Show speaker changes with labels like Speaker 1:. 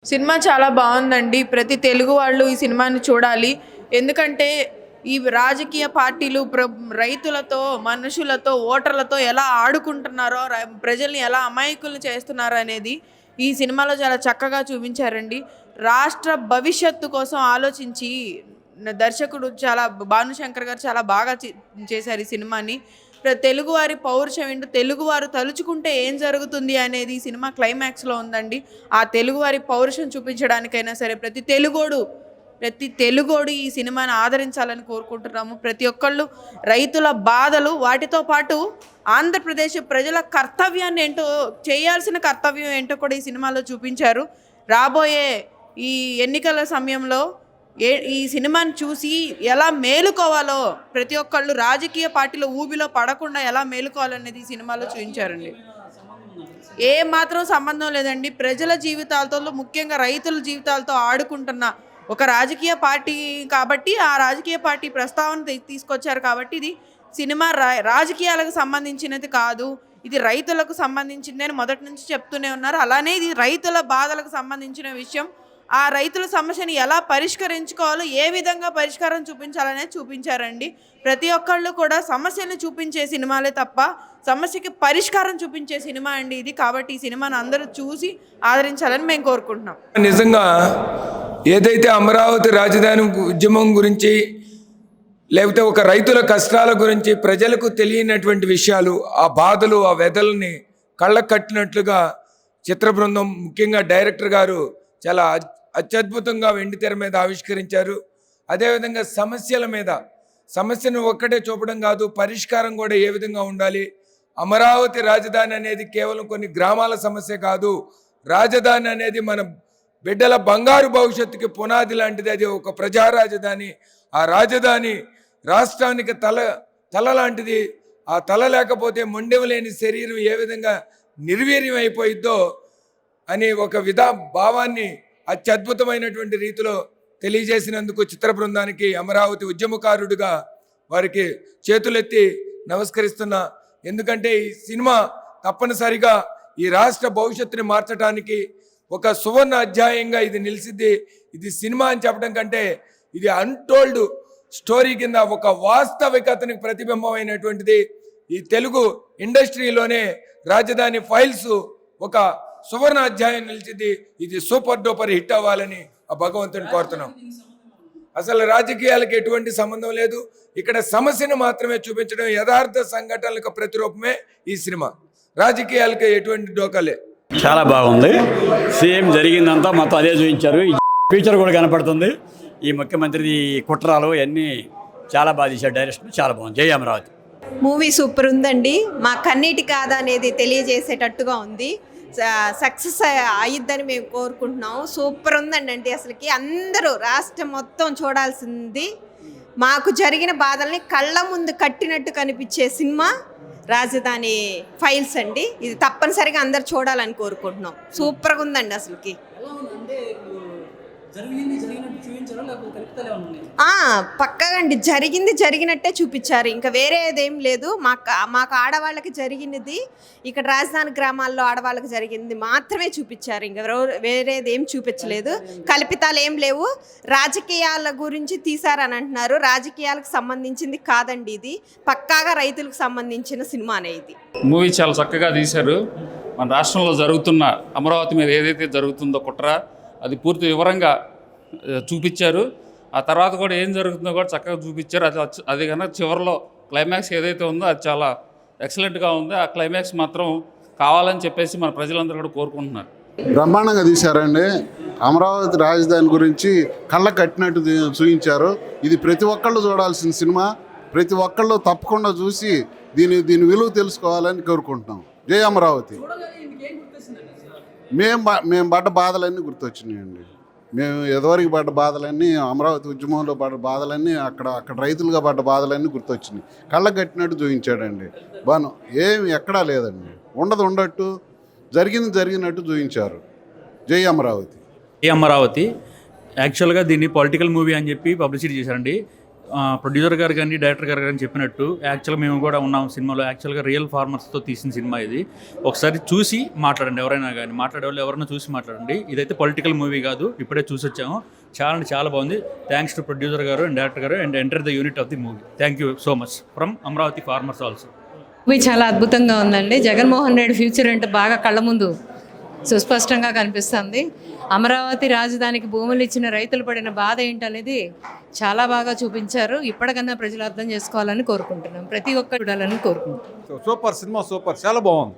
Speaker 1: Cinema చాలా బాగుందండి. ప్రతి తెలుగు వాళ్ళు ఈ సినిమాని చూడాలి. ఎందుకంటే ఈ రాజకీయ పార్టీలు రైతులతో, మనుషులతో, ఓటర్లతో ఎలా ఆడుకుంటున్నారో, ప్రజల్ని ఎలా అమాయకుల్ని చేస్తున్నారో అనేది ఈ సినిమాలో చాలా చక్కగా చూపించారండి. రాష్ట్ర భవిష్యత్తు కోసం ఆలోచించి దర్శకుడు భానుశంకర్ గారు చాలా బాగా చేశారు ఈ సినిమాని. తెలుగువారి పౌరుషం ఏంటో, తెలుగువారు తలుచుకుంటే ఏం జరుగుతుంది అనేది ఈ సినిమా క్లైమాక్స్లో ఉందండి. ఆ తెలుగువారి పౌరుషం చూపించడానికైనా సరే ప్రతి తెలుగోడు ఈ సినిమాని ఆదరించాలని కోరుకుంటున్నాము. ప్రతి ఒక్కళ్ళు రైతుల బాధలు, వాటితో పాటు ఆంధ్రప్రదేశ్ ప్రజల కర్తవ్యాన్ని ఏంటో, చేయాల్సిన కర్తవ్యం ఏంటో కూడా ఈ సినిమాలో చూపించారు. రాబోయే ఈ ఎన్నికల సమయంలో ఈ సినిమాని చూసి ఎలా మేలుకోవాలో, ప్రతి ఒక్కళ్ళు రాజకీయ పార్టీల ఊబిలో పడకుండా ఎలా మేలుకోవాలనేది ఈ సినిమాలో చూపించారండి. ఏ మాత్రం సంబంధం లేదండి. ప్రజల జీవితాలతో, ముఖ్యంగా రైతుల జీవితాలతో ఆడుకుంటున్న ఒక రాజకీయ పార్టీ కాబట్టి, ఆ రాజకీయ పార్టీ ప్రస్తావన తీసుకొచ్చారు కాబట్టి, ఇది సినిమా రాజకీయాలకు సంబంధించినది కాదు, ఇది రైతులకు సంబంధించింది అని మొదటి నుంచి చెప్తూనే ఉన్నారు. అలానే ఇది రైతుల బాధలకు సంబంధించిన విషయం. ఆ రైతుల సమస్యని ఎలా పరిష్కరించుకోవాలో, ఏ విధంగా పరిష్కారం చూపించాలనేది చూపించారండి. ప్రతి ఒక్కళ్ళు కూడా సమస్యను చూపించే సినిమాలే తప్ప సమస్యకి పరిష్కారం చూపించే సినిమా అండి ఇది. కాబట్టి ఈ సినిమాను అందరూ చూసి ఆదరించాలని మేము కోరుకుంటున్నాం.
Speaker 2: నిజంగా ఏదైతే అమరావతి రాజధాని ఉద్యమం గురించి, లేకపోతే ఒక రైతుల కష్టాల గురించి ప్రజలకు తెలియనటువంటి విషయాలు, ఆ బాధలు, ఆ వ్యధల్ని కళ్ళకు కట్టినట్లుగా చిత్ర బృందం, ముఖ్యంగా డైరెక్టర్ గారు చాలా అత్యద్భుతంగా వెండితెర మీద ఆవిష్కరించారు. అదేవిధంగా సమస్యల మీద, సమస్యను ఒక్కటే చూపడం కాదు, పరిష్కారం కూడా ఏ విధంగా ఉండాలి. అమరావతి రాజధాని అనేది కేవలం కొన్ని గ్రామాల సమస్య కాదు. రాజధాని అనేది మన బిడ్డల బంగారు భవిష్యత్తుకి పునాది లాంటిది. అది ఒక ప్రజా రాజధాని. ఆ రాజధాని రాష్ట్రానికి తల లాంటిది. ఆ తల లేకపోతే మొండెవలేని శరీరం ఏ విధంగా నిర్వీర్యం అయిపోయిద్దో అని ఒక భావాన్ని అత్యద్భుతమైనటువంటి రీతిలో తెలియజేసినందుకు చిత్ర బృందానికి, అమరావతి ఉద్యమకారుడిగా వారికి చేతులెత్తి నమస్కరిస్తున్నా. ఎందుకంటే ఈ సినిమా తప్పనిసరిగా ఈ రాష్ట్ర భవిష్యత్తుని మార్చడానికి ఒక సువర్ణ అధ్యాయంగా ఇది నిలిచిద్ది. ఇది సినిమా అని చెప్పడం కంటే ఇది అన్టోల్డ్ స్టోరీ కింద ఒక వాస్తవికతనికి ప్రతిబింబమైనటువంటిది. ఈ తెలుగు ఇండస్ట్రీలోనే రాజధాని ఫైల్స్ ఒక సువర్ణ అధ్యాయం నిలిచింది. ఇది సూపర్ డూపర్ హిట్ అవ్వాలని ఆ భగవంతుని కోరుతున్నాం. అసలు రాజకీయాలకు ఎటువంటి సంబంధం లేదు. ఇక్కడ సమస్యను మాత్రమే చూపించడం, యథార్థ సంఘటనలకు ప్రతిరూపమే ఈ సినిమా. రాజకీయాలకు ఎటువంటి డోకాలే.
Speaker 3: చాలా బాగుంది. సేమ్ జరిగిందంతా మొత్తం అదే చూపించారు. ఈ ఫ్యూచర్ కూడా కనపడుతుంది. ఈ ముఖ్యమంత్రి కుట్రాలు అన్నీ చాలా బాగా తీశారు. డైరెక్షన్ చాలా బాగుంది. జై అమరావతి.
Speaker 4: మూవీ సూపర్ ఉందండి. మా కన్నీటి కాదా అనేది తెలియజేసేటట్టుగా ఉంది. సక్సెస్ అయ్యిద్దని మేము కోరుకుంటున్నాము. సూపర్ ఉందండి. అసలుకి అందరూ రాష్ట్రం మొత్తం చూడాల్సింది. మాకు జరిగిన బాధల్ని కళ్ళ ముందు కట్టినట్టు కనిపించే సినిమా రాజధాని ఫైల్స్ అండి. ఇది తప్పనిసరిగా అందరు చూడాలని కోరుకుంటున్నాం. సూపర్గా ఉందండి అసలుకి. పక్కగా అండి, జరిగినట్టే చూపించారు. ఇంకా వేరేదేం లేదు. మాకు ఆడవాళ్ళకి జరిగినది, ఇక్కడ రాజధాని గ్రామాల్లో ఆడవాళ్ళకి జరిగింది మాత్రమే చూపించారు. ఇంకా వేరేదేం చూపించలేదు. కల్పితాలు ఏం లేవు. రాజకీయాల గురించి తీశారని అంటున్నారు. రాజకీయాలకు సంబంధించింది కాదండి ఇది. పక్కాగా రైతులకు సంబంధించిన సినిమానే ఇది.
Speaker 5: మూవీ చాలా చక్కగా తీశారు. మన రాష్ట్రంలో జరుగుతున్న అమరావతి మీద ఏదైతే జరుగుతుందో కుట్ర, అది పూర్తి వివరంగా చూపించారు. ఆ తర్వాత కూడా ఏం జరుగుతుందో కూడా చక్కగా చూపించారు. అది కనుక చివరిలో క్లైమాక్స్ ఏదైతే ఉందో అది చాలా ఎక్సలెంట్గా ఉంది. ఆ క్లైమాక్స్ మాత్రం కావాలని చెప్పేసి మన ప్రజలందరూ కూడా కోరుకుంటున్నారు.
Speaker 6: బ్రహ్మాండంగా తీశారండి. అమరావతి రాజధాని గురించి కళ్ళ కట్టినట్టు చూపించారు. ఇది ప్రతి ఒక్కళ్ళు చూడాల్సిన సినిమా. ప్రతి ఒక్కళ్ళు తప్పకుండా చూసి దీని విలువ తెలుసుకోవాలని కోరుకుంటున్నాం. జై అమరావతి. మేము పడ్డ బాధలన్నీ గుర్తొచ్చినాయండి. మేము ఎదువరకు పడ్డ బాధలన్నీ, అమరావతి ఉద్యమంలో పడ్డ బాధలన్నీ, అక్కడ రైతులుగా పడ్డ బాధలన్నీ గుర్తొచ్చినాయి. కళ్ళకు కట్టినట్టు చూపించాడండి. బాను ఏమి ఎక్కడా లేదండి. ఉండట్టు జరిగినట్టు చూపించారు. జై అమరావతి.
Speaker 7: జై అమరావతి. యాక్చువల్గా దీన్ని పొలిటికల్ మూవీ అని చెప్పి పబ్లిసిటీ చేశారండి. ప్రొడ్యూసర్ గారు కానీ డైరెక్టర్ గారు కానీ చెప్పినట్టు యాక్చువల్గా మేము కూడా ఉన్నాం సినిమాలో. యాక్చువల్గా రియల్ ఫార్మర్స్తో తీసిన సినిమా ఇది. ఒకసారి చూసి మాట్లాడండి, ఎవరైనా కానీ మాట్లాడే వాళ్ళు ఎవరైనా చూసి మాట్లాడండి. ఇదైతే పొలిటికల్ మూవీ కాదు, ఇప్పుడే చూసి వచ్చాము. చాలా అంటే చాలా బాగుంది. థ్యాంక్స్ టు ప్రొడ్యూసర్ గారు అండ్ డైరెక్టర్ గారు and enter the unit of the movie. Thank you so much from Amaravati farmers also.
Speaker 8: Movie చాలా అద్భుతంగా ఉందండి. జగన్మోహన్ రెడ్డి ఫ్యూచర్ అంటే బాగా కళ్ళ ముందు సుస్పష్టంగా కనిపిస్తుంది. అమరావతి రాజధానికి భూములు ఇచ్చిన రైతులు పడిన బాధ ఏంటనేది చాలా బాగా చూపించారు. ఇప్పటికన్నా ప్రజలు అర్థం చేసుకోవాలని కోరుకుంటున్నాం. ప్రతి ఒక్కరు చూడాలని కోరుకుంటున్నాం.
Speaker 9: సూపర్ సినిమా, సూపర్, చాలా బాగుంది.